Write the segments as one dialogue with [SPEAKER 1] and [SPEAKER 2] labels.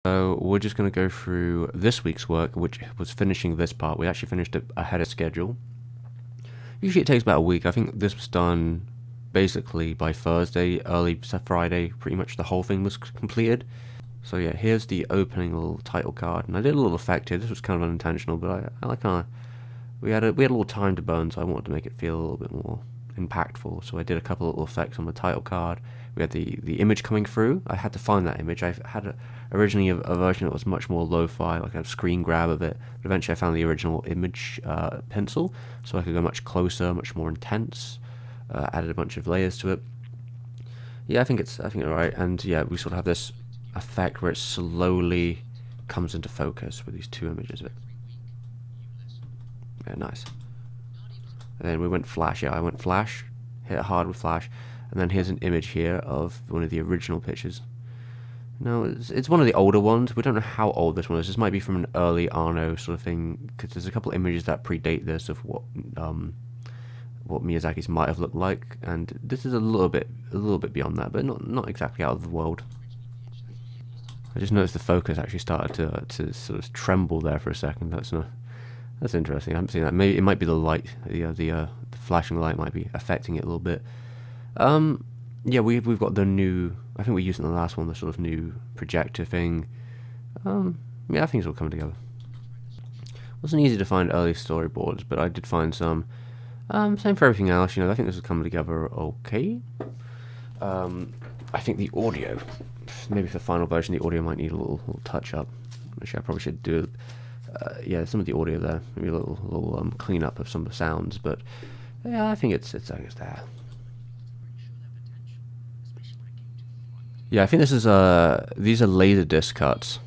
[SPEAKER 1] So we're just going to go through this week's work, which was finishing this part. We actually finished it ahead of schedule. Usually it takes about a week. I think this was done basically by Thursday, early Friday. Pretty much the whole thing was completed. So yeah, here's the opening little title card, and I did a little effect here. This was kind of unintentional, but I like kind of we had a little time to burn, so I wanted to make it feel a little bit more impactful. So I did a couple of little effects on the title card. We had the image coming through. I had to find that image. I had originally a version that was much more lo-fi, like a screen grab of it. But eventually I found the original image pencil, so I could go much closer, much more intense. Added a bunch of layers to it. Yeah, I think it's alright. And yeah, we sort of have this effect where it slowly comes into focus with these two images of it. Yeah, nice. And then we went flash. Yeah, I went flash, hit it hard with flash, and then here's an image here of one of the original pictures. No, it's one of the older ones. We don't know how old this one is. This might be from an early Anno sort of thing, because there's a couple of images that predate this of what Miyazaki's might have looked like, and this is a little bit beyond that, but not exactly out of the world. I just noticed the focus actually started to sort of tremble there for a second. That's interesting. I haven't seen that. Maybe it might be the light. The flashing light might be affecting it a little bit. Yeah, we've got the new. I think we used it in the last one. The sort of new projector thing. Yeah, I think it's all coming together. It wasn't easy to find early storyboards, but I did find some. Same for everything else. I think this is coming together okay. I think the audio, maybe for the final version, the audio might need a little touch up. Which I probably should do. Yeah, some of the audio there, maybe a little clean up of some of the sounds, but yeah, I think it's there. Yeah, I think this is these are laser disc cuts,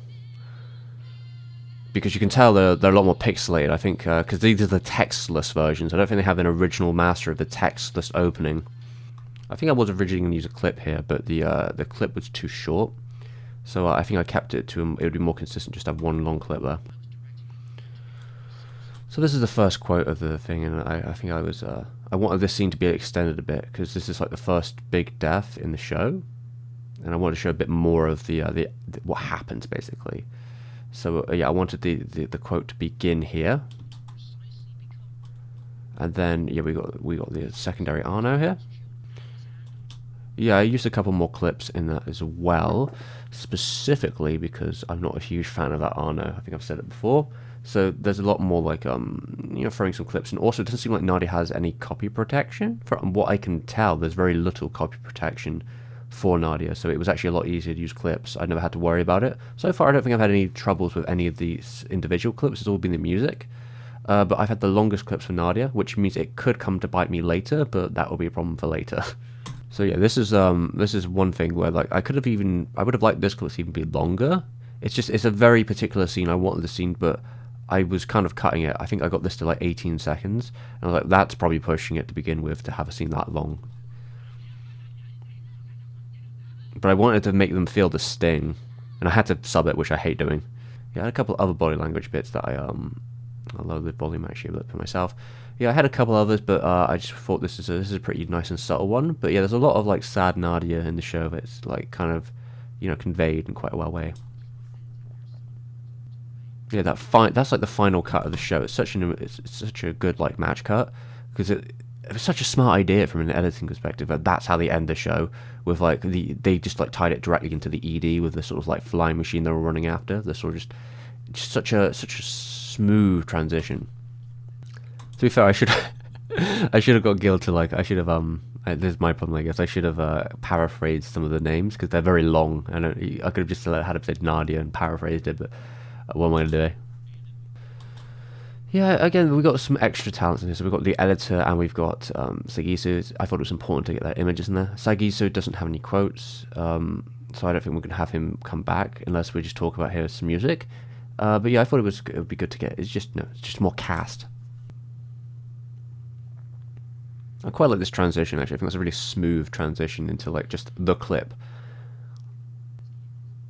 [SPEAKER 1] because you can tell they're a lot more pixelated. I think because these are the textless versions. I don't think they have an original master of the textless opening. I think I was originally going to use a clip here, but the clip was too short, so I think I kept it to it would be more consistent just to have one long clip there. So this is the first quote of the thing, and I think I wanted this scene to be extended a bit, because this is like the first big death in the show, and I wanted to show a bit more of the what happens basically. So yeah, I wanted the quote to begin here, and then yeah, we got the secondary Anno here. Yeah, I used a couple more clips in that as well, specifically because I'm not a huge fan of that Anno. I think I've said it before. So there's a lot more like throwing some clips, and also it doesn't seem like Nadia has any copy protection. From what I can tell, there's very little copy protection for Nadia, so it was actually a lot easier to use clips. I never had to worry about it. So far, I don't think I've had any troubles with any of these individual clips. It's all been the music. But I've had the longest clips for Nadia, which means it could come to bite me later, but that will be a problem for later. So yeah, this is one thing where like I would have liked this clip to even be longer. It's a very particular scene. I wanted the scene, but I was kind of cutting it. I think I got this to like 18 seconds, and I was like, that's probably pushing it to begin with to have a scene that long. But I wanted to make them feel the sting, and I had to sub it, which I hate doing. Yeah, I had a couple of other body language bits that I lowered the volume actually a bit for myself. Yeah, I had a couple others, but I just thought this is a pretty nice and subtle one. But yeah, there's a lot of like sad Nadia in the show that's like kind of conveyed in quite a well way. Yeah, that's like the final cut of the show. It's such a good like match cut, because it was such a smart idea from an editing perspective. That's how they end the show, with like they just like tied it directly into the ED with the sort of like flying machine they were running after. The sort of just such a smooth transition. To be fair, I should have got Gil to like this is my problem, I guess. I should have paraphrased some of the names, because they're very long. I could have just had it said Nadia and paraphrased it, but what am I going to do? Yeah, again, we've got some extra talents in here. So we've got the editor, and we've got Sagisu. I thought it was important to get their images in there. Sagisu doesn't have any quotes, so I don't think we're going to have him come back unless we just talk about here some music. But yeah, I thought it would be good to get. It's just more cast. I quite like this transition, actually. I think that's a really smooth transition into like just the clip.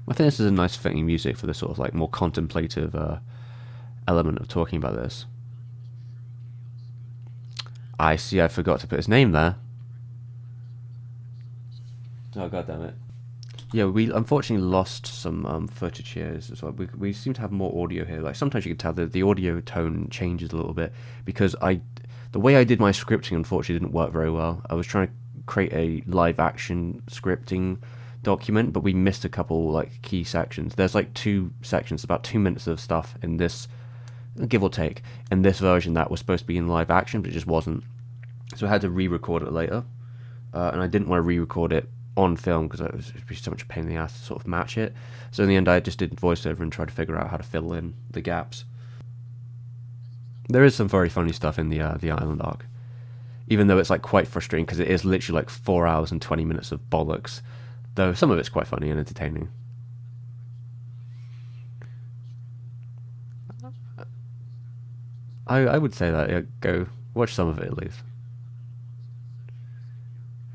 [SPEAKER 1] I think this is a nice fitting music for the sort of like more contemplative element of talking about this. I see, I forgot to put his name there. Oh, god damn it. Yeah, we unfortunately lost some footage here as well. We seem to have more audio here. Like sometimes you can tell that the audio tone changes a little bit because the way I did my scripting unfortunately didn't work very well. I was trying to create a live action scripting document, but we missed a couple like key sections. There's like two sections, about 2 minutes of stuff in this, give or take, in this version that was supposed to be in live action, but it just wasn't. So I had to re-record it later, and I didn't want to re-record it on film because it would be so much a pain in the ass to sort of match it. So in the end, I just did voiceover and tried to figure out how to fill in the gaps. There is some very funny stuff in the island arc, even though it's like quite frustrating because it is literally like 4 hours and 20 minutes of bollocks. Though some of it's quite funny and entertaining. I would say that, yeah, go watch some of it at least.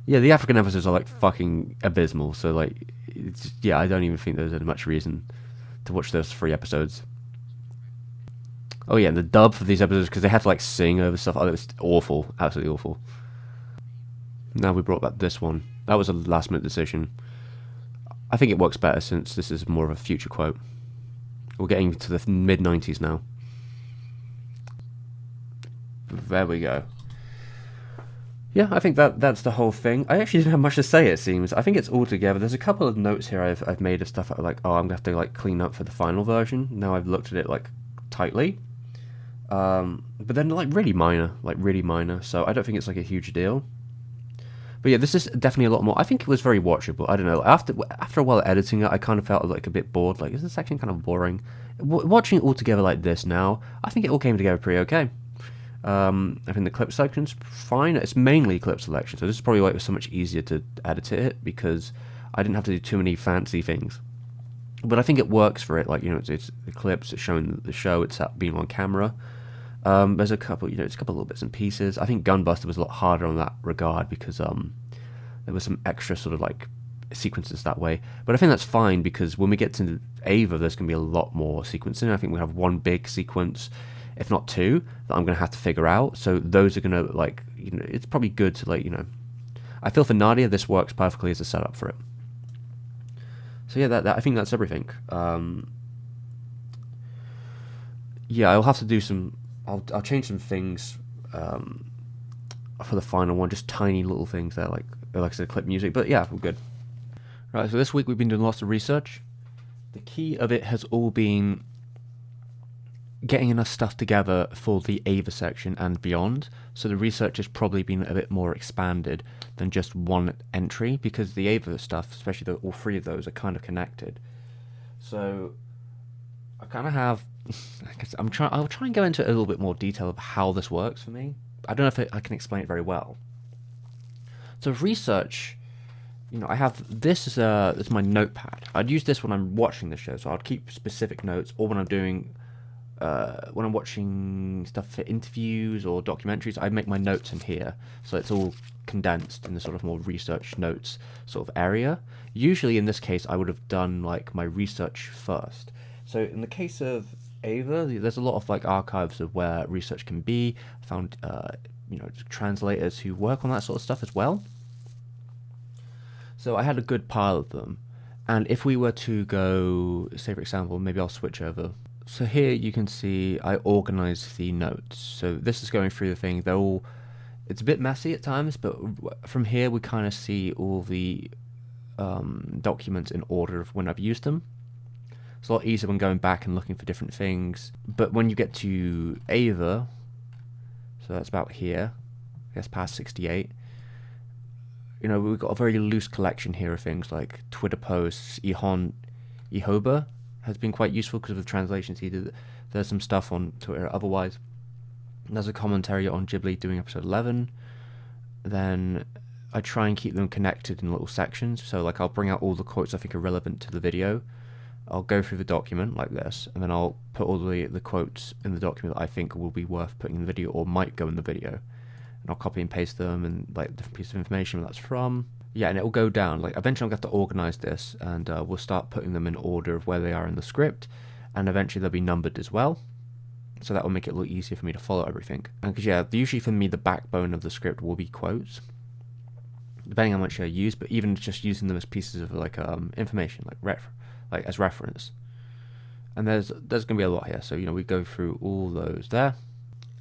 [SPEAKER 1] Yeah, the African episodes are like fucking abysmal. So like, yeah, I don't even think there's much reason to watch those 3 episodes. Oh yeah, and the dub for these episodes because they had to like sing over stuff. Oh, it was awful, absolutely awful. Now we brought back this one. That was a last minute decision. I think it works better since this is more of a future quote. We're getting to the mid-90s now. There we go. Yeah, I think that's the whole thing. I actually didn't have much to say, it seems. I think it's all together. There's a couple of notes here I've made of stuff that like, oh, I'm going to have to like clean up for the final version. Now I've looked at it like tightly. But then like really minor. So I don't think it's like a huge deal. But yeah, this is definitely a lot more. I think it was very watchable. I don't know. After a while editing it, I kind of felt like a bit bored. Like, is this section kind of boring? Watching it all together like this now, I think it all came together pretty okay. I think the clip selection's fine. It's mainly clip selection, so this is probably why it was so much easier to edit it because I didn't have to do too many fancy things. But I think it works for it. Like, you know, it's the clips, it's showing the show, it's being on camera. There's a couple, it's a couple little bits and pieces. I think Gunbuster was a lot harder on that regard because there was some extra sort of like sequences that way. But I think that's fine because when we get to Ava, there's going to be a lot more sequencing. I think we have one big sequence, if not two, that I'm going to have to figure out. So those are going to like, it's probably good to like, I feel for Nadia, this works perfectly as a setup for it. So yeah, that I think that's everything. Yeah, I'll have to do some. I'll change some things for the final one, just tiny little things there, like I said, clip music. But yeah, we're good. Right, so this week we've been doing lots of research. The key of it has all been getting enough stuff together for the Ava section and beyond. So the research has probably been a bit more expanded than just one entry because the Ava stuff, especially all 3 of those, are kind of connected. So I kind of have. I'll try and go into a little bit more detail of how this works for me. I don't know if I can explain it very well. So research, I have this as my notepad. I'd use this when I'm watching the show, so I'd keep specific notes, or when I'm doing, when I'm watching stuff for interviews or documentaries, I make my notes in here, so it's all condensed in the sort of more research notes sort of area. Usually in this case, I would have done like my research first. So in the case of Ava, there's a lot of like archives of where research can be. I found translators who work on that sort of stuff as well. So I had a good pile of them. And if we were to go, say for example, maybe I'll switch over. So here you can see I organize the notes. So this is going through the thing. It's a bit messy at times, but from here we kind of see all the documents in order of when I've used them. It's a lot easier when going back and looking for different things. But when you get to Ava, so that's about here, I guess past 68, we've got a very loose collection here of things like Twitter posts. Ihoba has been quite useful because of the translations he did. There's some stuff on Twitter otherwise. There's a commentary on Ghibli doing episode 11. Then I try and keep them connected in little sections. So like I'll bring out all the quotes I think are relevant to the video. I'll go through the document like this, and then I'll put all the quotes in the document that I think will be worth putting in the video or might go in the video. And I'll copy and paste them and like different pieces of information where that's from. Yeah, and it will go down. Like eventually I'll have to organize this, and we'll start putting them in order of where they are in the script, and eventually they'll be numbered as well. So that will make it a little easier for me to follow everything. And because usually for me the backbone of the script will be quotes. depending on how much I use, but even just using them as pieces of like information, like as reference. And there's gonna be a lot here, so we go through all those there.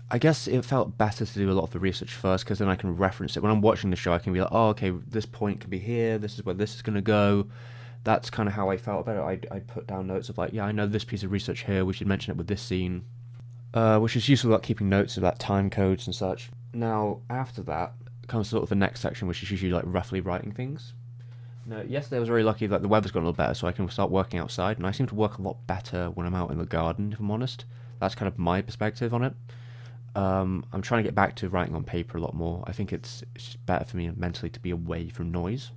[SPEAKER 1] I guess it felt better to do a lot of the research first, because then I can reference it when I'm watching the show. I can be like, oh, okay, this point can be here. This is where this is gonna go. That's kind of how I felt about it. I'd put down notes of like, yeah, I know this piece of research here. We should mention it with this scene, which is useful about keeping notes about time codes and such. Now after that comes sort of the next section, which is usually like roughly writing things. Now, yesterday I was very lucky that the weather's got a little better, so I can start working outside, and I seem to work a lot better when I'm out in the garden, if I'm honest. That's kind of my perspective on it. I'm trying to get back to writing on paper a lot more. I think it's just better for me mentally to be away from noise,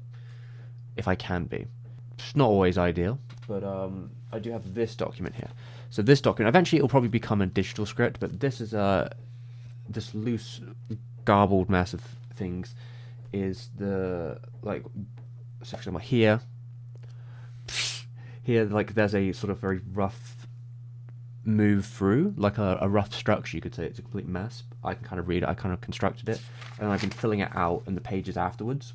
[SPEAKER 1] if I can be. It's not always ideal, but I do have this document here. So this document, eventually it'll probably become a digital script, but this is this loose, garbled mess of things is the, like, section here, like, there's a sort of very rough move through, like a rough structure, you could say. It's a complete mess. I can kind of read it, I kind of constructed it, and I've been filling it out in the pages afterwards.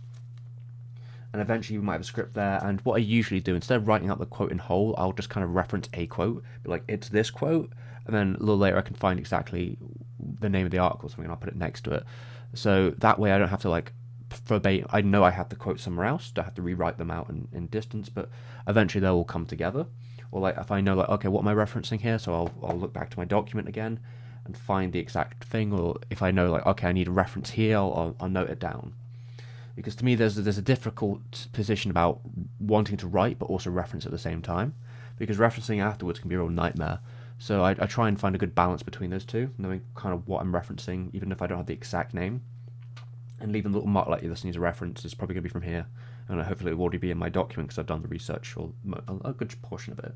[SPEAKER 1] And eventually we might have a script there, and what I usually do, instead of writing out the quote in whole, I'll just kind of reference a quote, be like, it's this quote, and then a little later I can find exactly the name of the article or something, and I'll put it next to it. So that way I don't have to, like, verbatim, I know I have the quote somewhere else, don't have to rewrite them out in distance, but eventually they'll all come together. Or like, if I know, like, okay, what am I referencing here, so I'll look back to my document again and find the exact thing, or if I know, like, okay, I need a reference here, I'll note it down. Because to me, there's a difficult position about wanting to write but also reference at the same time, because referencing afterwards can be a real nightmare. So I try and find a good balance between those two, knowing kind of what I'm referencing, even if I don't have the exact name, and leaving a little mark like, this needs a reference, it's probably going to be from here, and hopefully it will already be in my document because I've done the research, or a good portion of it.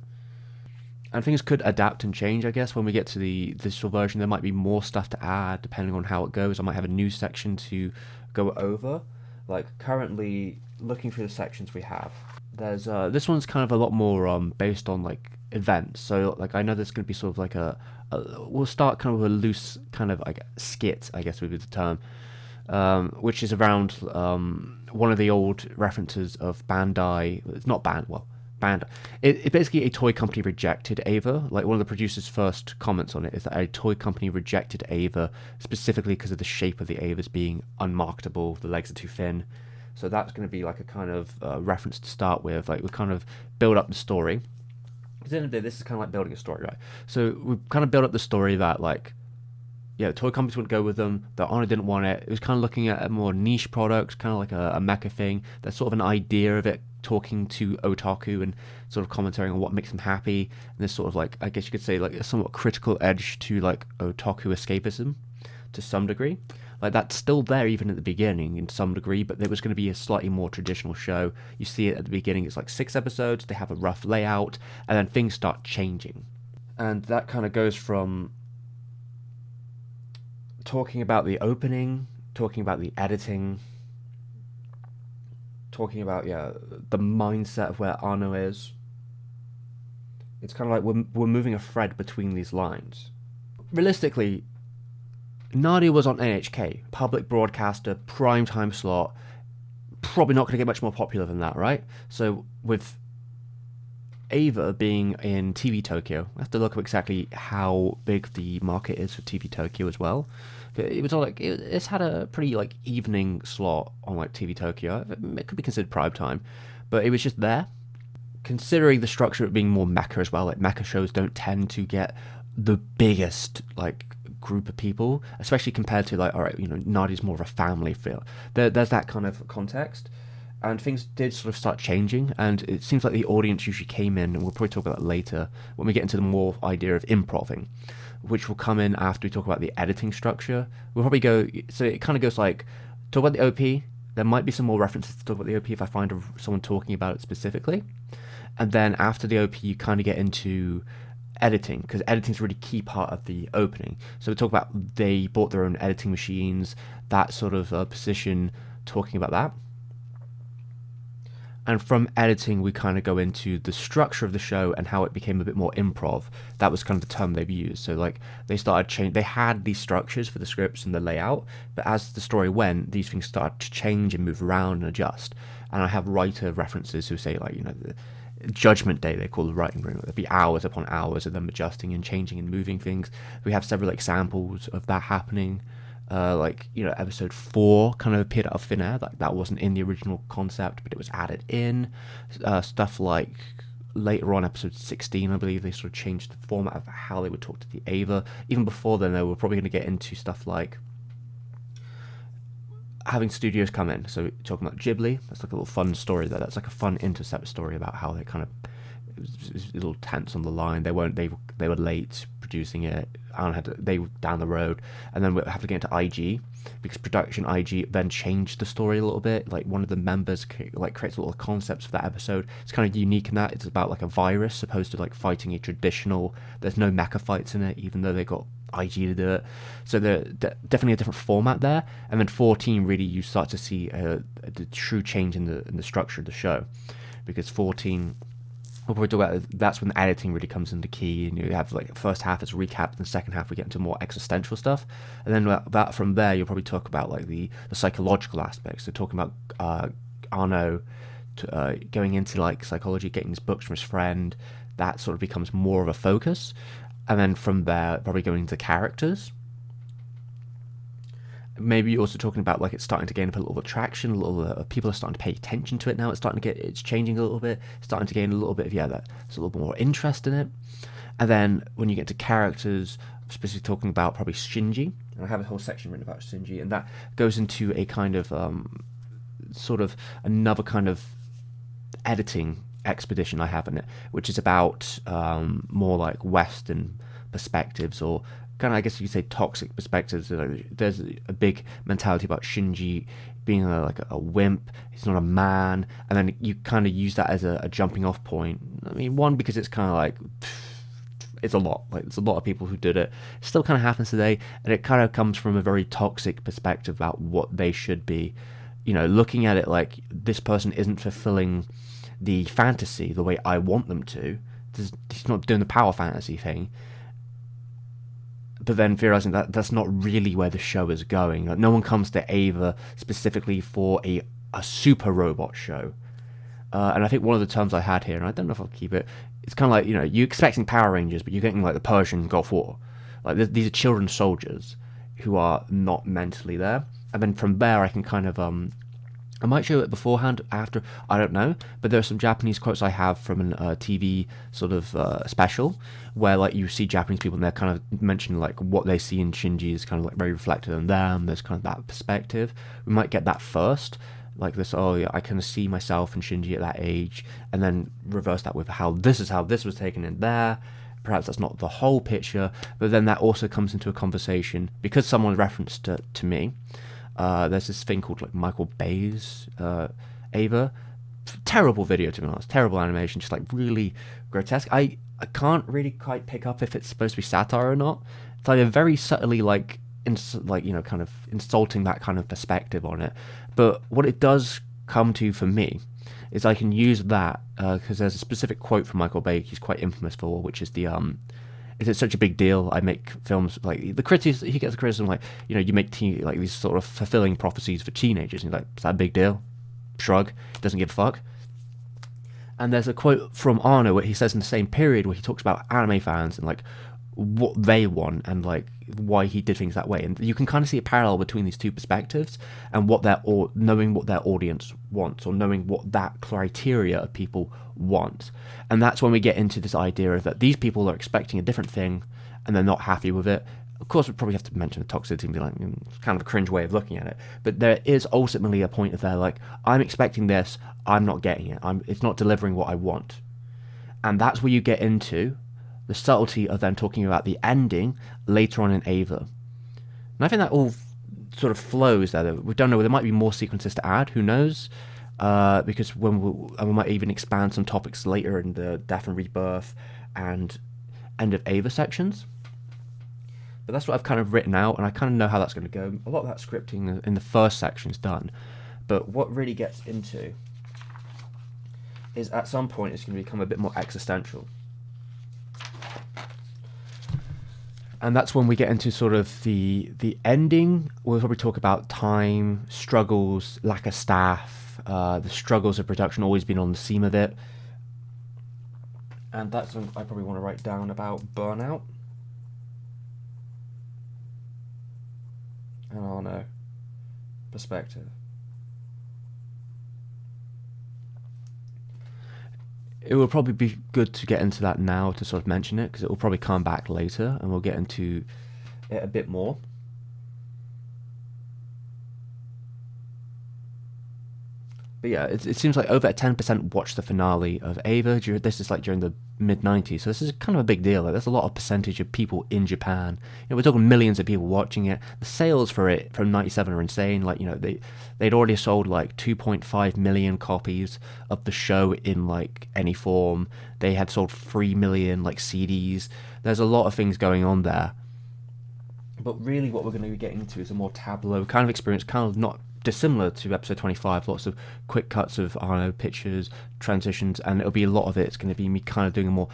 [SPEAKER 1] And things could adapt and change, I guess, when we get to the digital version. There might be more stuff to add depending on how it goes. I might have a new section to go over. Like, currently, looking through the sections we have, there's this one's kind of a lot more based on, like, events. So, like, I know there's going to be sort of like we'll start kind of a loose kind of, like, skit, I guess would be the term, which is around one of the old references of Bandai. It's not Bandai. It basically, a toy company rejected Ava. Like, one of the producers' first comments on it is that a toy company rejected Ava specifically because of the shape of the Avas being unmarketable. The legs are too thin. So that's going to be like a kind of reference to start with. Like, we kind of build up the story. Because at the end of the day, this is kind of like building a story, right? So we kind of build up the story that, like, yeah, toy companies wouldn't go with them. The Anno didn't want it. It was kind of looking at a more niche product, kind of like a mecha thing. There's sort of an idea of it talking to otaku and sort of commentating on what makes them happy. And there's sort of, like, I guess you could say, like, a somewhat critical edge to, like, otaku escapism to some degree. Like, that's still there even at the beginning in some degree, but it was going to be a slightly more traditional show. You see it at the beginning, it's like 6 episodes, they have a rough layout, and then things start changing. And that kind of goes from talking about the opening, talking about the editing, talking about, yeah, the mindset of where Anno is. It's kind of like we're moving a thread between these lines. Realistically, Nadia was on NHK, public broadcaster, prime time slot, probably not going to get much more popular than that, right? So with Ava being in TV Tokyo, I have to look up exactly how big the market is for TV Tokyo as well. It was all like, it's had a pretty, like, evening slot on, like, TV Tokyo. It could be considered prime time, but it was just there. Considering the structure of it being more mecha as well, like, mecha shows don't tend to get the biggest, like, group of people, especially compared to, like, alright, Nadia's more of a family feel. There's that kind of context. And things did sort of start changing, and it seems like the audience usually came in, and we'll probably talk about that later when we get into the more idea of improving, which will come in after we talk about the editing structure. We'll probably go, so it kind of goes like, talk about the OP, there might be some more references to talk about the OP if I find someone talking about it specifically, and then after the OP you kind of get into editing, because editing is a really key part of the opening. So we talk about they bought their own editing machines, that sort of position, talking about that. And from editing, we kind of go into the structure of the show and how it became a bit more improv. That was kind of the term they've used. So like they started change. They had these structures for the scripts and the layout, but as the story went, these things started to change and move around and adjust. And I have writer references who say like, the Judgment Day, they call the writing room. There'd be hours upon hours of them adjusting and changing and moving things. We have several examples of that happening. Episode 4 kind of appeared out of thin air. Like that wasn't in the original concept, but it was added in. Stuff like later on, episode 16, I believe, they sort of changed the format of how they would talk to the Ava. Even before then, they were probably going to get into stuff like having studios come in. So talking about Ghibli, that's like a little fun story there. That's like a fun intercept story about how they kind of, it was a little tense on the line. They were late producing it. They were down the road, and then we have to get into IG because production IG then changed the story a little bit. Like one of the members like creates little concepts for that episode. It's kind of unique in that it's about like a virus opposed to like fighting a traditional. There's no mecha fights in it, even though they got IG to do it. So there's definitely a different format there. And then 14 really you start to see the true change in the structure of the show, because 14. We'll probably talk about that's when the editing really comes into key, and you have like the first half is recap, and the second half we get into more existential stuff, and then that from there you'll probably talk about like the psychological aspects. So talking about Anno going into like psychology, getting his books from his friend, that sort of becomes more of a focus, and then from there probably going into characters. Maybe also talking about like it's starting to gain a little traction, people are starting to pay attention to it now. It's changing a little bit, starting to gain a little bit of there's a little more interest in it. And then when you get to characters, specifically talking about probably Shinji, and I have a whole section written about Shinji, and that goes into a kind of sort of another kind of editing expedition I have in it, which is about more like Western perspectives, or kind of, I guess you could say, toxic perspectives. There's a big mentality about Shinji being like a wimp. He's not a man, and then you kind of use that as a jumping off point. I mean, one, because it's kind of like it's a lot. Like there's a lot of people who did it. It still kind of happens today, and it kind of comes from a very toxic perspective about what they should be. Looking at it like this person isn't fulfilling the fantasy the way I want them to. He's not doing the power fantasy thing. But then realizing that that's not really where the show is going. Like, no one comes to Ava specifically for a super robot show. And I think one of the terms I had here, and I don't know if I'll keep it, it's kind of like, you're expecting Power Rangers, but you're getting like the Persian Gulf War. Like these are children soldiers who are not mentally there. And then from there I can kind of I might show it beforehand, after, I don't know, but there are some Japanese quotes I have from a TV sort of special, where like you see Japanese people and they're kind of mentioning like what they see in Shinji is kind of like very reflected on them. There's kind of that perspective. We might get that first, like this, oh yeah, I kind of see myself in Shinji at that age, and then reverse that with how this was taken in there. Perhaps that's not the whole picture, but then that also comes into a conversation because someone referenced it to me. There's this thing called like Michael Bay's Ava. Terrible video, to be honest. Terrible animation, just like really grotesque. I can't really quite pick up if it's supposed to be satire or not. It's like very subtly like kind of insulting that kind of perspective on it. But what it does come to for me is I can use that because there's a specific quote from Michael Bay he's quite infamous for, which is the is it such a big deal? I make films like the critics. He gets the criticism like, you make like these sort of fulfilling prophecies for teenagers. And you're like, is that a big deal? Shrug. Doesn't give a fuck. And there's a quote from Anno where he says in the same period where he talks about anime fans and like what they want and like why he did things that way. And you can kind of see a parallel between these two perspectives and knowing what their audience wants, or knowing what that criteria of people want. And that's when we get into this idea of that these people are expecting a different thing and they're not happy with it. Of course, we probably have to mention the toxicity and be like, it's kind of a cringe way of looking at it. But there is ultimately a point of there, like, I'm expecting this, I'm not getting it. It's not delivering what I want. And that's where you get into the subtlety of them talking about the ending later on in Ava. And I think that all sort of flows there. We don't know, there might be more sequences to add, who knows? Because we might even expand some topics later in the Death and Rebirth and End of Ava sections. But that's what I've kind of written out, and I kind of know how that's going to go. A lot of that scripting in the first section is done. But what really gets into is at some point it's going to become a bit more existential. And that's when we get into sort of the ending. We'll probably talk about time, struggles, lack of staff, the struggles of production, always been on the seam of it. And that's when I probably want to write down about burnout. And Anno perspective. It will probably be good to get into that now to sort of mention it, because it will probably come back later and we'll get into it a bit more. But yeah, it seems like over 10% watched the finale of Eva. This is like during the mid-90s, so this is kind of a big deal. Like, there's a lot of percentage of people in Japan. We're talking millions of people watching it. The sales for it from 97 are insane. Like, they'd already sold like 2.5 million copies of the show in like any form. They had sold 3 million like CDs. There's a lot of things going on there. But really what we're going to be getting to is a more tableau kind of experience, kind of not dissimilar to episode 25, lots of quick cuts of Anno pictures, transitions, and it'll be a lot of it's going to be me kind of doing a more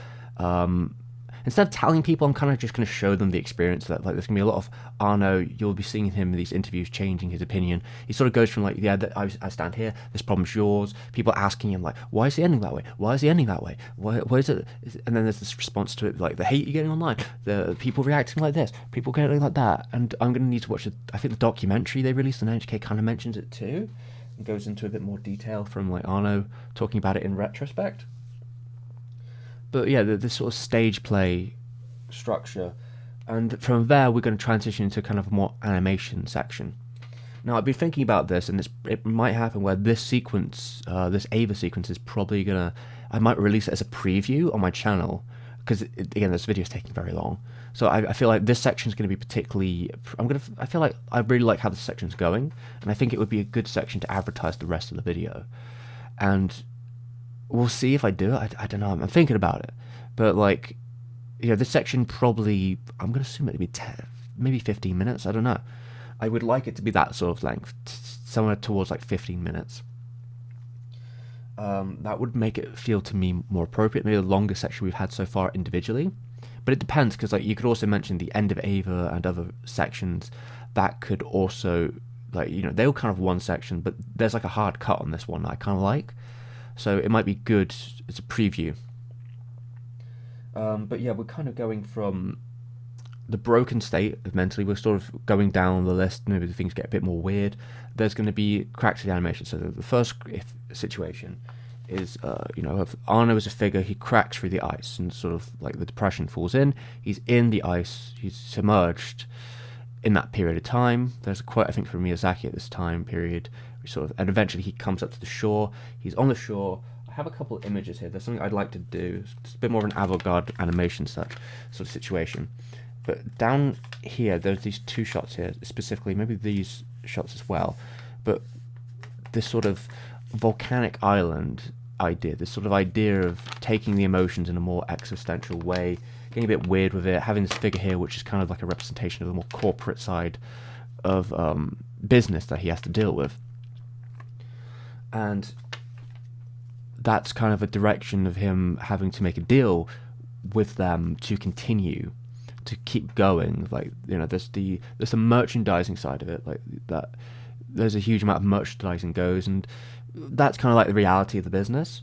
[SPEAKER 1] instead of telling people, I'm kind of just going to show them the experience. That like there's going to be a lot of Anno. You'll be seeing him in these interviews changing his opinion. He sort of goes from like, yeah, I stand here, this problem's yours. People asking him like, why is he ending that way? Why is he ending that way? Why is it? And then there's this response to it, like the hate you're getting online, the people reacting like this, people getting like that. And I'm going to need to watch I think the documentary they released on NHK kind of mentions it too. It goes into a bit more detail from like Anno talking about it in retrospect. But yeah, this sort of stage play structure, and from there we're going to transition into kind of a more animation section. Now I've been thinking about this, and it might happen where this sequence, this Ava sequence, is probably I might release it as a preview on my channel, because again this video is taking very long. So I feel like this section is going to be particularly. I feel like I really like how this section's going, and I think it would be a good section to advertise the rest of the video, and we'll see if I do it. I don't know. I'm thinking about it. But, like, this section probably, I'm going to assume it'd be 10, maybe 15 minutes. I don't know. I would like it to be that sort of length, somewhere towards, like, 15 minutes. That would make it feel to me more appropriate. Maybe the longest section we've had so far individually. But it depends, because, like, you could also mention the end of Ava and other sections that could also, like, they were kind of one section, but there's, like, a hard cut on this one that I kind of like. So it might be good as a preview. But yeah, we're kind of going from the broken state of mentally. We're sort of going down the list. Maybe things get a bit more weird. There's going to be cracks in the animation. So the first situation is, if Anno is a figure, he cracks through the ice, and sort of like the depression falls in. He's in the ice. He's submerged in that period of time. There's a quote, I think, from Miyazaki at this time period. And eventually he comes up to the shore. He's on the shore. I have a couple of images here. There's something I'd like to do. It's a bit more of an avant-garde animation sort of situation. But down here, there's these two shots here, specifically, maybe these shots as well. But this sort of volcanic island idea, this sort of idea of taking the emotions in a more existential way, getting a bit weird with it, having this figure here, which is kind of like a representation of the more corporate side of business that he has to deal with. And that's kind of a direction of him having to make a deal with them to continue, to keep going. Like, there's the merchandising side of it, like that. There's a huge amount of merchandising goes, and that's kind of like the reality of the business.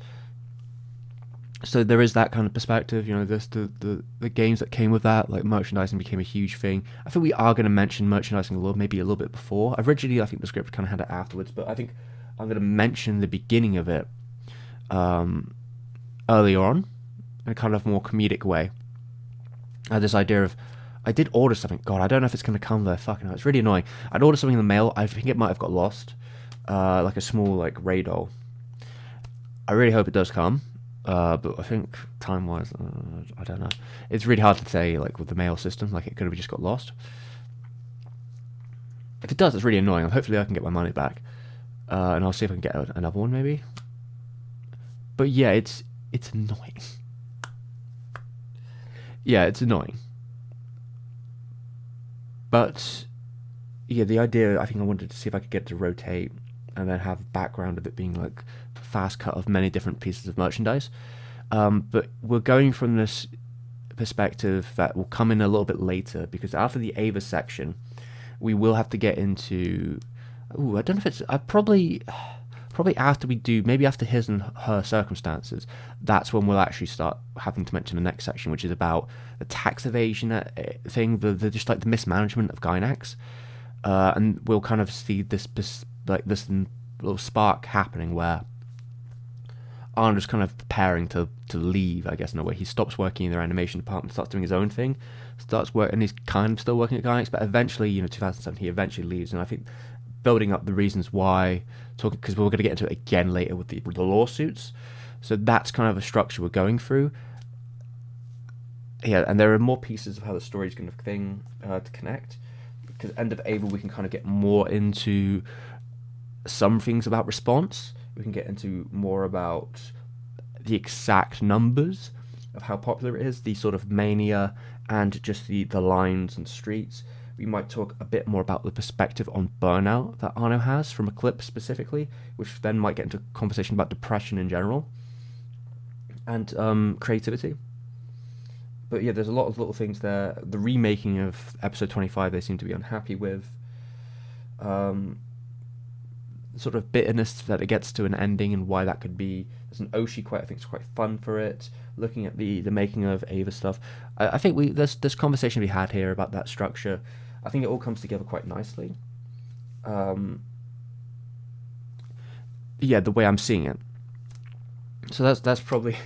[SPEAKER 1] So there is that kind of perspective. There's the games that came with that, like merchandising became a huge thing. I think we are going to mention merchandising maybe a little bit before. Originally, I think the script kind of had it afterwards, but I think I'm going to mention the beginning of it earlier on in a kind of more comedic way. This idea of, I did order something. God, I don't know if it's going to come there. Fucking hell, it's really annoying. I'd ordered something in the mail. I think it might have got lost. Like a small, like, Ray doll. I really hope it does come. But I think time-wise, I don't know. It's really hard to say, like, with the mail system. Like, it could have just got lost. If it does, it's really annoying. Hopefully I can get my money back. And I'll see if I can get another one, maybe. But yeah, it's annoying. Yeah, it's annoying. But yeah, the idea, I think I wanted to see if I could get it to rotate. and then have a background of it being like fast cut of many different pieces of merchandise. But we're going from this perspective that will come in a little bit later, because after the Ava section, we will have to get into. Ooh, I don't know if it's. I probably after we do, maybe after his and her circumstances, that's when we'll actually start having to mention the next section, which is about the tax evasion thing, the just like the mismanagement of Gynax, and we'll kind of see this little spark happening where Arnold's kind of preparing to leave, I guess, in a way. He stops working in their animation department, starts doing his own thing, and he's kind of still working at Gynax, but eventually, 2007, he eventually leaves, and I think building up the reasons why, because we're going to get into it again later with the lawsuits, so that's kind of a structure we're going through. Yeah, and there are more pieces of how the story's going to connect, because end of Ava we can kind of get more into some things about response. We can get into more about the exact numbers of how popular it is, the sort of mania, and just the lines and streets. We might talk a bit more about the perspective on burnout that Anno has from Eclipse specifically, which then might get into a conversation about depression in general, and creativity. But yeah, there's a lot of little things there. The remaking of episode 25 they seem to be unhappy with. Sort of bitterness that it gets to an ending and why that could be. There's an Oshi quote I think it's quite fun for it. Looking at the making of Ava stuff, I think there's this conversation we had here about that structure. I think it all comes together quite nicely. Yeah, the way I'm seeing it. So that's probably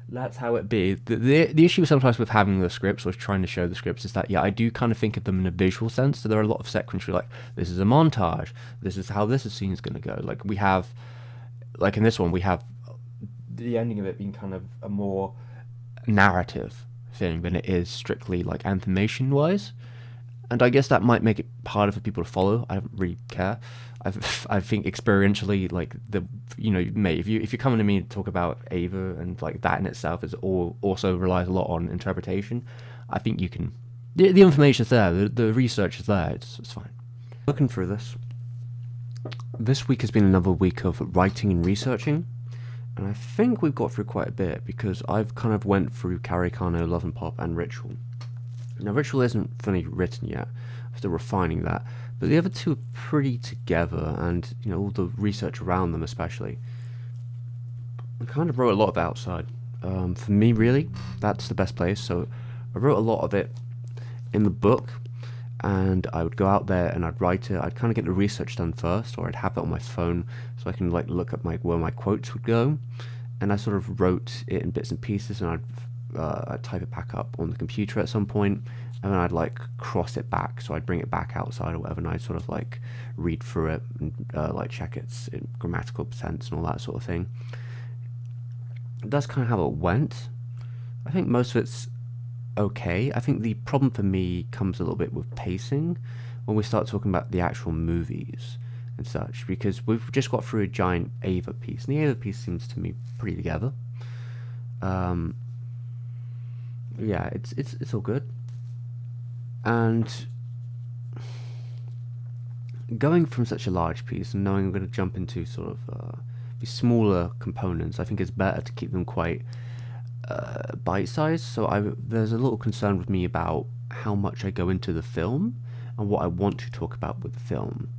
[SPEAKER 1] that's how it be. The issue sometimes with having the scripts or trying to show the scripts is that, yeah, I do kind of think of them in a visual sense. So there are a lot of sections where, like, this is a montage. This is how this scene is going to go. Like, we have, like in this one, we have the ending of it being kind of a more narrative thing than it is strictly, like, animation-wise. And I guess that might make it harder for people to follow. I don't really care. I think experientially, like, mate, if you're coming to me to talk about Ava and like that in itself is also relies a lot on interpretation, I think you can. The information's there. The research is there. It's fine. Looking through this week has been another week of writing and researching, and I think we've got through quite a bit because I've kind of went through Karikano, Love and Pop, and Ritual. Now, Ritual isn't fully written yet. I'm still refining that. But the other two are pretty together, and, all the research around them especially. I kind of wrote a lot of outside. For me, really, that's the best place. So I wrote a lot of it in the book, and I would go out there and I'd write it. I'd kind of get the research done first, or I'd have it on my phone so I can, like, look at where my quotes would go. And I sort of wrote it in bits and pieces, and I'd type it back up on the computer at some point, and then I'd like cross it back, so I'd bring it back outside or whatever, and I'd sort of like read through it and like check its grammatical sense and all that sort of thing. That's kind of how it went. I think most of it's okay. I think the problem for me comes a little bit with pacing when we start talking about the actual movies and such, because we've just got through a giant Ava piece, and the Ava piece seems to me pretty together. Yeah, it's all good. And going from such a large piece and knowing I'm going to jump into sort of these smaller components, I think it's better to keep them quite bite-sized. So there's a little concern with me about how much I go into the film and what I want to talk about with the film.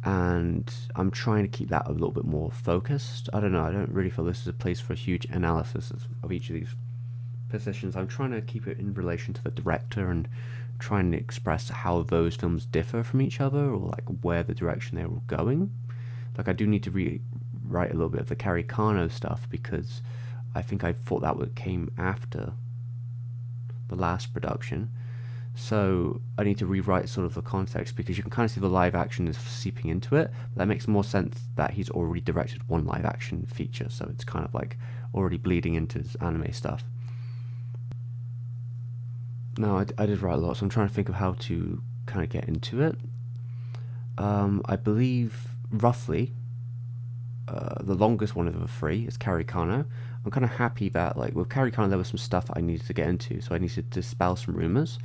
[SPEAKER 1] And I'm trying to keep that a little bit more focused. I don't know, I don't really feel this is a place for a huge analysis of each of these positions. I'm trying to keep it in relation to the director and trying to express how those films differ from each other, or like where the direction they were going. Like, I do need to rewrite a little bit of the Karikano stuff, because I think I thought that came after the last production. So I need to rewrite sort of the context, because you can kind of see the live action is seeping into it. But that makes more sense that he's already directed one live action feature, so it's kind of like already bleeding into his anime stuff. No, I did write a lot, so I'm trying to think of how to kind of get into it. I believe, roughly, the longest one of the three is Karikano. I'm kind of happy that, like, with Karikano there was some stuff I needed to get into, so I needed to dispel some rumours.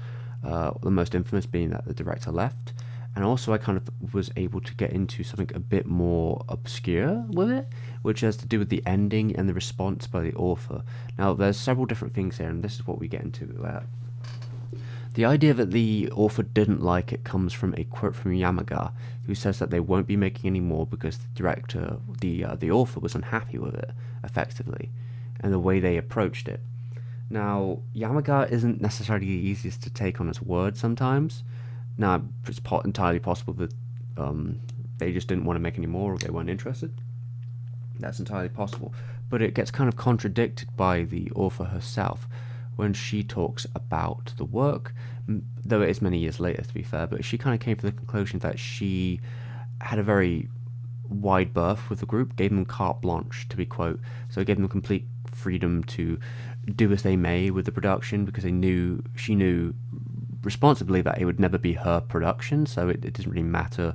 [SPEAKER 1] The most infamous being that the director left, and also I kind of was able to get into something a bit more obscure with it, which has to do with the ending and the response by the author. Now, there's several different things here, and this is what we get into. The idea that the author didn't like it comes from a quote from Yamaga, who says that they won't be making any more because the director, the author, was unhappy with it, effectively, and the way they approached it. Now, Yamaga isn't necessarily the easiest to take on his word sometimes. Now, it's entirely possible that they just didn't want to make any more, or they weren't interested. That's entirely possible. But it gets kind of contradicted by the author herself when she talks about the work, though it is many years later, to be fair, but she kind of came to the conclusion that she had a very wide berth with the group, gave them carte blanche, to be quote, so it gave them complete freedom to do as they may with the production, because she knew responsibly that it would never be her production, so it doesn't really matter.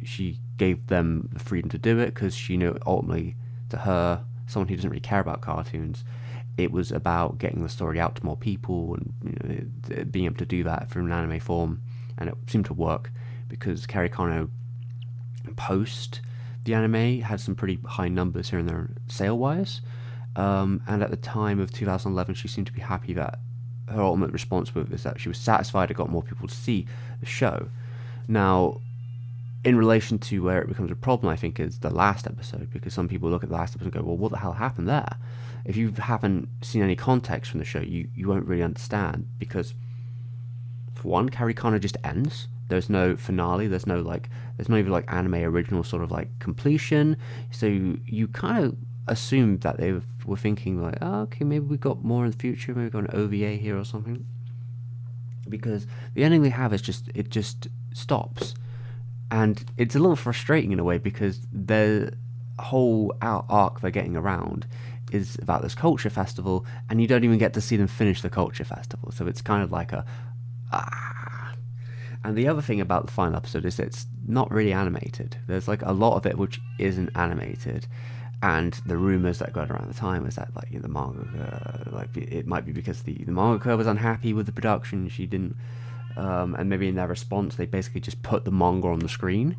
[SPEAKER 1] She gave them the freedom to do it because she knew ultimately, to her, someone who doesn't really care about cartoons, it was about getting the story out to more people and being able to do that through an anime form, and it seemed to work because Kerry Kano post the anime had some pretty high numbers here and there sale wise, and at the time of 2011 she seemed to be happy that her ultimate response with is that she was satisfied it got more people to see the show. Now, in relation to where it becomes a problem, I think, is the last episode, because some people look at the last episode and go, well, what the hell happened there? If you haven't seen any context from the show, you won't really understand, because, for one, Kerry Kano just ends. There's no finale, there's not even like anime original sort of like completion, so you kind of assume that they were thinking like, oh, okay, maybe we got more in the future, maybe we got an OVA here or something, because the ending they have is it just stops. And it's a little frustrating in a way, because the whole arc they're getting around is about this culture festival, and you don't even get to see them finish the culture festival. So it's kind of like And the other thing about the final episode is it's not really animated. There's like a lot of it which isn't animated, and the rumors that got around the time is that the mangaka, it might be because the mangaka was unhappy with the production. She didn't. And maybe in their response they basically just put the manga on the screen.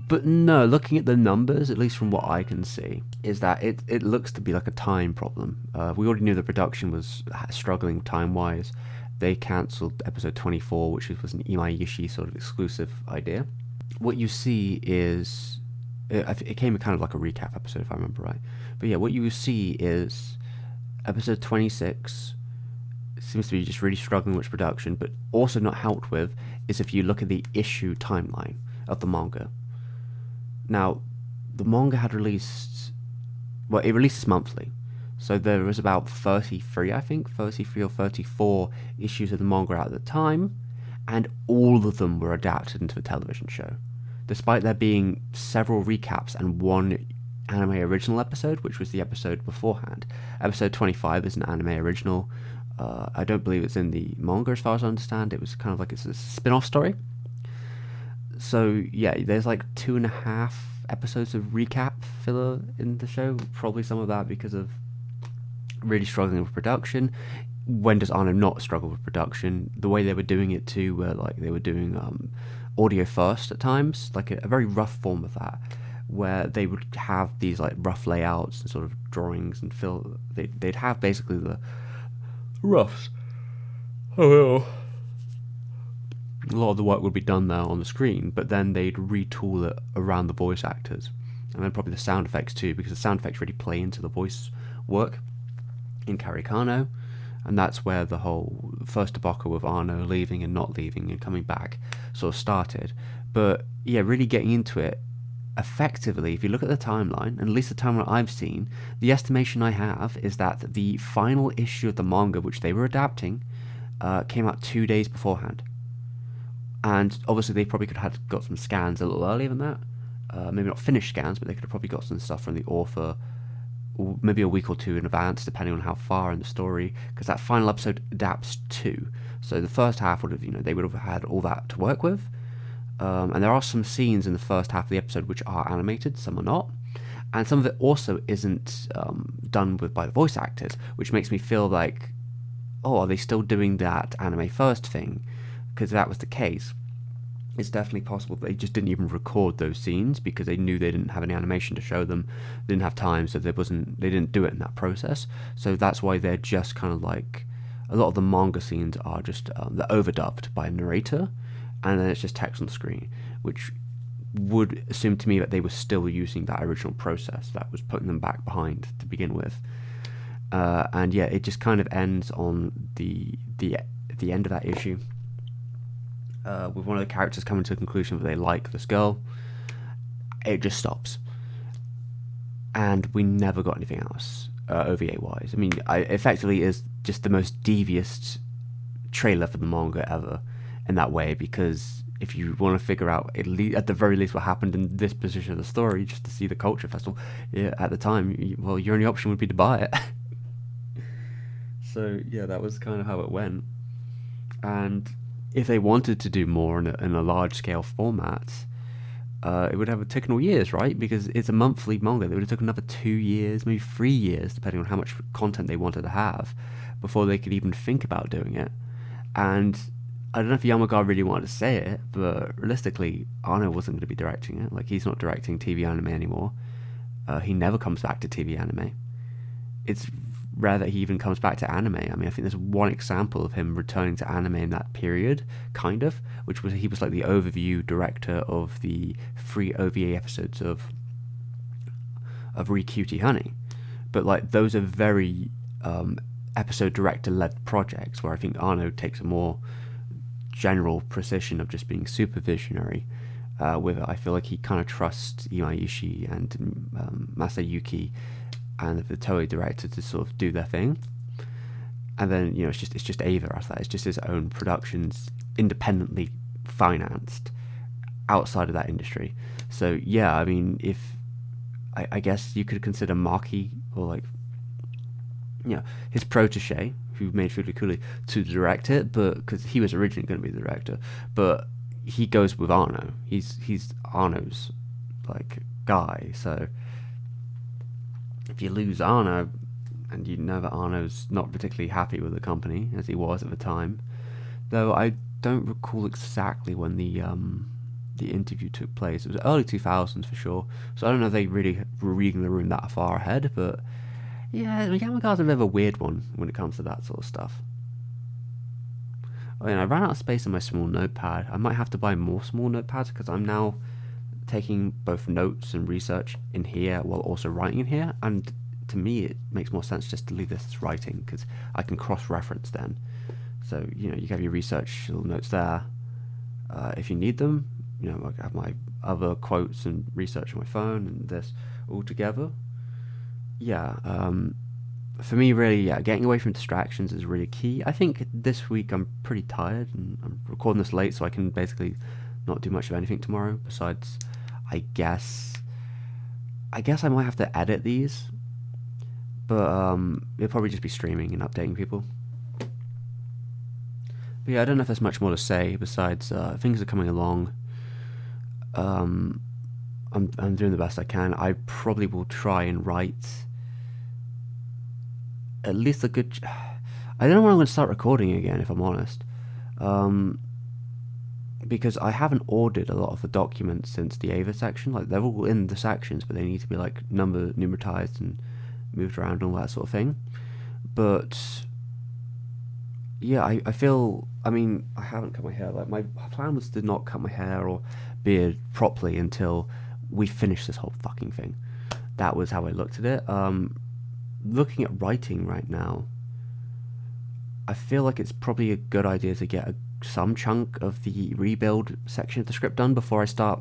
[SPEAKER 1] But no, looking at the numbers, at least from what I can see, is that it looks to be like a time problem. We already knew the production was struggling time-wise. They cancelled episode 24, which was an Imaishi sort of exclusive idea. What you see is... It came kind of like a recap episode, if I remember right. But yeah, what you see is episode 26... seems to be just really struggling with production, but also not helped with is if you look at the issue timeline of the manga. Now, the manga had released... Well, it releases monthly. So there was about 33 or 34 issues of the manga at the time, and all of them were adapted into the television show. Despite there being several recaps and one anime original episode, which was the episode beforehand. Episode 25 is an anime original. I don't believe it's in the manga as far as I understand. It was kind of like it's a spin-off story. So yeah, there's like 2.5 episodes of recap filler in the show. Probably some of that because of really struggling with production. When does Anno not struggle with production? The way they were doing it too, where like they were doing audio first at times, like a very rough form of that, where they would have these like rough layouts and sort of drawings and they'd have basically the roughs. A lot of the work would be done there on the screen, but then they'd retool it around the voice actors, and then probably the sound effects too, because the sound effects really play into the voice work in Kerry Kano, and that's where the whole first debacle with Anno leaving and not leaving and coming back sort of started. But yeah, really getting into it effectively, if you look at the timeline, and at least the timeline I've seen, the estimation I have is that the final issue of the manga, which they were adapting, came out 2 days beforehand. And obviously they probably could have got some scans a little earlier than that. Maybe not finished scans, but they could have probably got some stuff from the author maybe a week or two in advance, depending on how far in the story, because that final episode adapts 2. So the first half would have, they would have had all that to work with. And there are some scenes in the first half of the episode which are animated, some are not. And some of it also isn't done by the voice actors, which makes me feel like, oh, are they still doing that anime first thing? Because if that was the case, It's definitely possible they just didn't even record those scenes because they knew they didn't have any animation to show them, they didn't have time, so they didn't do it in that process. So that's why they're just kind of like, a lot of the manga scenes are just they're overdubbed by a narrator, and then it's just text on the screen, which would assume to me that they were still using that original process that was putting them back behind to begin with. And yeah, it just kind of ends on the end of that issue, with one of the characters coming to the conclusion that they like this girl. It just stops, and we never got anything else OVA wise. I mean, effectively is just the most devious trailer for the manga ever in that way, because if you want to figure out at the very least what happened in this position of the story, just to see the culture festival, yeah, at the time, well, your only option would be to buy it. So yeah, that was kind of how it went. And if they wanted to do more in a large scale format, it would have taken all years, right? Because it's a monthly manga. They would have taken another 2 years, maybe 3 years, depending on how much content they wanted to have, before they could even think about doing it. And I don't know if Yamaga really wanted to say it, but realistically, Anno wasn't going to be directing it. Like, he's not directing TV anime anymore. He never comes back to TV anime. It's rare that he even comes back to anime. I mean, I think there's one example of him returning to anime in that period, kind of, which was he was like the overview director of the 3 OVA episodes of Re Cutie Honey. But like, those are very episode director-led projects, where I think Anno takes a more general precision of just being supervisionary with it. I feel like he kind of trusts Imaishi and Masayuki and the Toei director to sort of do their thing, and then it's just Ava after that. It's just his own productions, independently financed outside of that industry. So yeah, I mean, if I guess you could consider Maki, or like his protege, who made Fooly Cooly, to direct it, but because he was originally going to be the director, but he goes with Anno. He's Anno's like guy. So if you lose Anno, and you know that Anno's not particularly happy with the company, as he was at the time, though I don't recall exactly when the interview took place. It was early 2000s for sure, so I don't know if they really were reading the room that far ahead, but yeah, Yamaga's a bit of a weird one when it comes to that sort of stuff. I mean, I ran out of space on my small notepad. I might have to buy more small notepads, because I'm now taking both notes and research in here while also writing in here, and to me it makes more sense just to leave this writing, because I can cross-reference then. So you have your research little notes there if you need them. I have my other quotes and research on my phone, and this all together. Yeah, for me, really, yeah, getting away from distractions is really key. I think this week I'm pretty tired, and I'm recording this late, so I can basically not do much of anything tomorrow. Besides, I guess I might have to edit these, but it'll probably just be streaming and updating people. But yeah, I don't know if there's much more to say besides things are coming along. I'm doing the best I can. I probably will try and write at least a good. I don't know when I'm going to start recording again, if I'm honest, because I haven't ordered a lot of the documents since the Ava section. Like, they're all in the sections, but they need to be like numeratized and moved around and all that sort of thing. But yeah, I feel. I mean, I haven't cut my hair. Like, my plan was to not cut my hair or beard properly until we finish this whole fucking thing. That was how I looked at it. Looking at writing right now, I feel like it's probably a good idea to get some chunk of the rebuild section of the script done before I start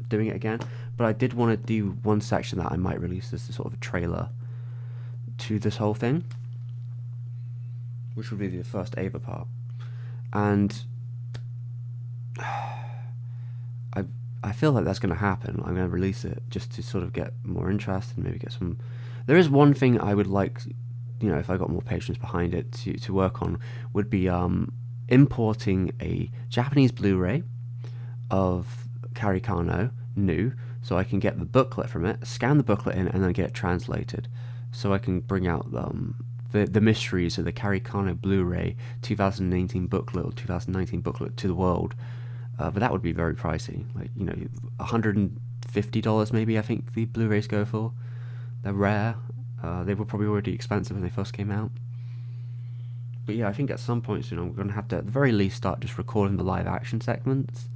[SPEAKER 1] doing it again. But I did want to do one section that I might release as a sort of a trailer to this whole thing, which would be the first Ava part. And I feel like that's going to happen. I'm going to release it just to sort of get more interest and maybe get some. There is one thing I would like, if I got more patience behind it to work on, would be importing a Japanese Blu-ray of Karikano new, so I can get the booklet from it, scan the booklet in, and then get it translated, so I can bring out the mysteries of the Karikano Blu-ray 2018 booklet or 2019 booklet to the world but that would be very pricey. Like, you know, $150 maybe. I think the Blu-rays go for. They're rare. They were probably already expensive when they first came out. But yeah, I think at some point soon I'm going to have to, at the very least, start just recording the live action segments,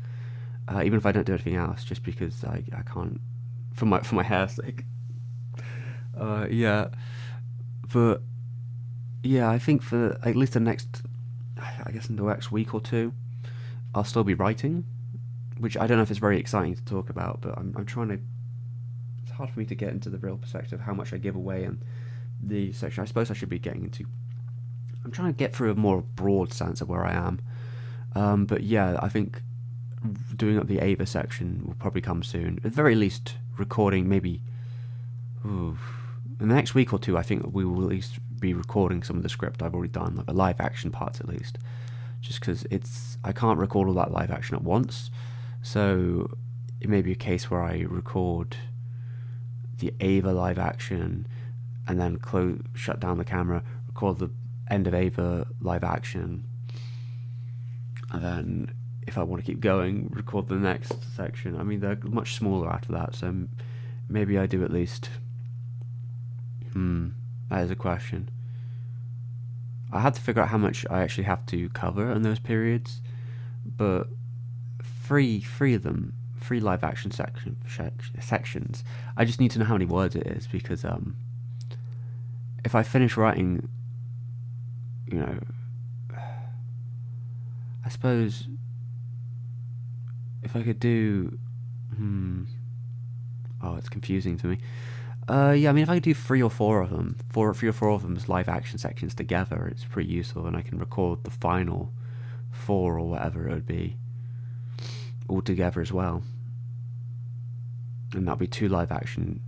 [SPEAKER 1] even if I don't do anything else, just because I can't, for my hair's sake. Yeah, but yeah, I think for at least the next, I guess in the next week or two, I'll still be writing, which I don't know if it's very exciting to talk about, but I'm trying to. It's hard for me to get into the real perspective of how much I give away and the section I suppose I should be getting into. I'm trying to get through a more broad sense of where I am. But yeah, I think doing up the Ava section will probably come soon. At the very least, recording maybe in the next week or two. I think we will at least be recording some of the script I've already done, like the live action parts at least. Just because I can't record all that live action at once, so it may be a case where I record the Ava live action and then shut down the camera, record the end of Ava live action, and then if I want to keep going, record the next section. I mean, they're much smaller after that, so maybe I do at least. That is a question. I had to figure out how much I actually have to cover in those periods, but three of them, three live action sections. I just need to know how many words it is, because if I finish writing, you know, I suppose if I could do, oh, it's confusing to me. Yeah, I mean, if I could do three or four of them as live action sections together, it's pretty useful, and I can record the final 4 or whatever it would be all together as well. And that'll be 2 live action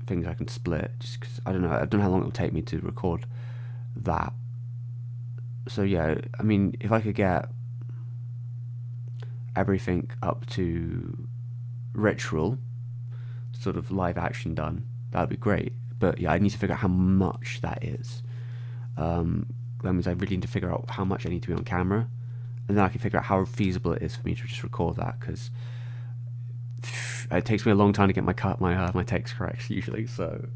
[SPEAKER 1] things I can split, just because I don't know how long it'll take me to record that. So yeah, I mean, if I could get everything up to Ritual, sort of live action done, that'd be great. But yeah, I need to figure out how much that is. That means I really need to figure out how much I need to be on camera, and then I can figure out how feasible it is for me to just record that, because it takes me a long time to get my takes correct usually. So